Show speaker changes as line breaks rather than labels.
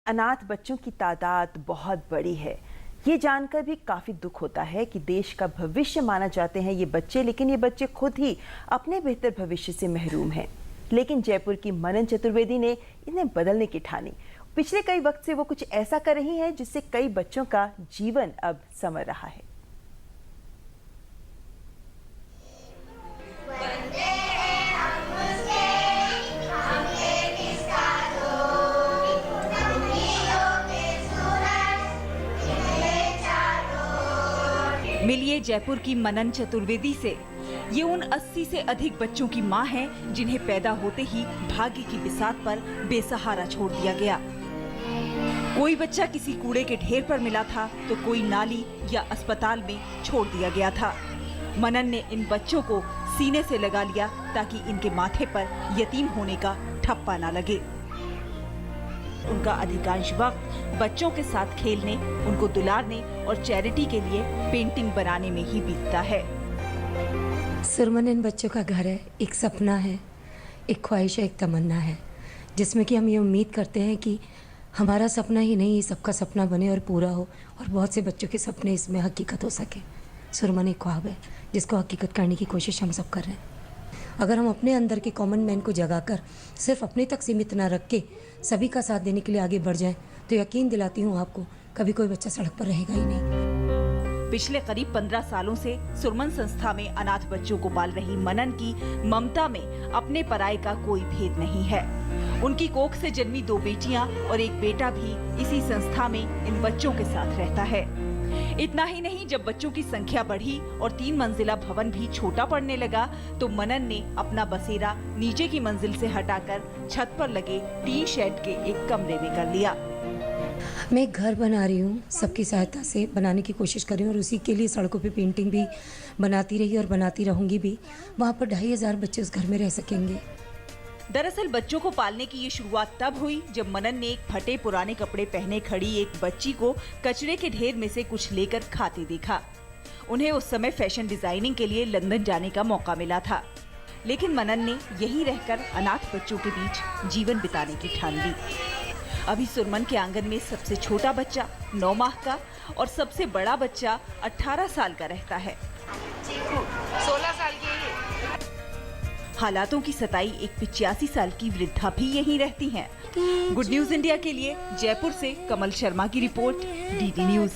अनाथ बच्चों की तादाद बहुत बड़ी है। ये जानकर भी काफी दुख होता है कि देश का भविष्य माना जाते हैं ये बच्चे, लेकिन ये बच्चे खुद ही अपने बेहतर भविष्य से महरूम हैं। लेकिन जयपुर की मनन चतुर्वेदी ने इन्हें बदलने की ठानी। पिछले कई वक्त से वो कुछ ऐसा कर रही हैं जिससे कई बच्चों का जीवन अब संवर रहा है।
मिलिए जयपुर की मनन चतुर्वेदी से। ये उन 80 से अधिक बच्चों की मां हैं जिन्हें पैदा होते ही भाग्य की बिसात पर बेसहारा छोड़ दिया गया। कोई बच्चा किसी कूड़े के ढेर पर मिला था तो कोई नाली या अस्पताल में छोड़ दिया गया था। मनन ने इन बच्चों को सीने से लगा लिया ताकि इनके माथे पर यतीम होने का ठप्पा ना लगे। उनका अधिकांश वक्त बच्चों के साथ खेलने, उनको दुलारने और चैरिटी के लिए पेंटिंग बनाने में ही बीतता है।
सुरमन इन बच्चों का घर है, एक सपना है, एक ख्वाहिश है, एक तमन्ना है, जिसमें कि हम ये उम्मीद करते हैं कि हमारा सपना ही नहीं, सबका सपना बने और पूरा हो और बहुत से बच्चों के सपने इसमें हकीकत हो सके। सुरमन एक ख्वाब है जिसको हकीकत करने की कोशिश हम सब कर रहे हैं। अगर हम अपने अंदर के कॉमन मैन को जगाकर सिर्फ अपने तक सीमित ना रख के सभी का साथ देने के लिए आगे बढ़ जाएं, तो यकीन दिलाती हूँ आपको, कभी कोई बच्चा सड़क पर रहेगा ही नहीं।
पिछले करीब 15 सालों से सुरमन संस्था में अनाथ बच्चों को पाल रही मनन की ममता में अपने पराये का कोई भेद नहीं है। उनकी कोख से जन्मी 2 बेटियां और एक बेटा भी इसी संस्था में इन बच्चों के साथ रहता है। इतना ही नहीं, जब बच्चों की संख्या बढ़ी और 3 मंजिला भवन भी छोटा पड़ने लगा तो मनन ने अपना बसेरा नीचे की मंजिल से हटाकर छत पर लगे टीन शेड के एक कमरे में कर लिया।
मैं एक घर बना रही हूँ, सबकी सहायता से बनाने की कोशिश कर रही हूँ और उसी के लिए सड़कों पे पेंटिंग भी बनाती रही और बनाती रहूँगी भी। वहाँ पर 2500 बच्चे उस घर में रह सकेंगे।
दरअसल बच्चों को पालने की ये शुरुआत तब हुई जब मनन ने एक फटे पुराने कपड़े पहने खड़ी एक बच्ची को कचरे के ढेर में से कुछ लेकर खाते देखा। उन्हें उस समय फैशन डिजाइनिंग के लिए लंदन जाने का मौका मिला था, लेकिन मनन ने यहीं रहकर अनाथ बच्चों के बीच जीवन बिताने की ठान ली। अभी सुरमन के आंगन में सबसे छोटा बच्चा 9 माह का और सबसे बड़ा बच्चा 18 साल का रहता है।
16 साल की है।
हालातों की सताई एक 85 साल की वृद्धा भी यहीं रहती हैं। गुड न्यूज इंडिया के लिए जयपुर से कमल शर्मा की रिपोर्ट, डीडी न्यूज।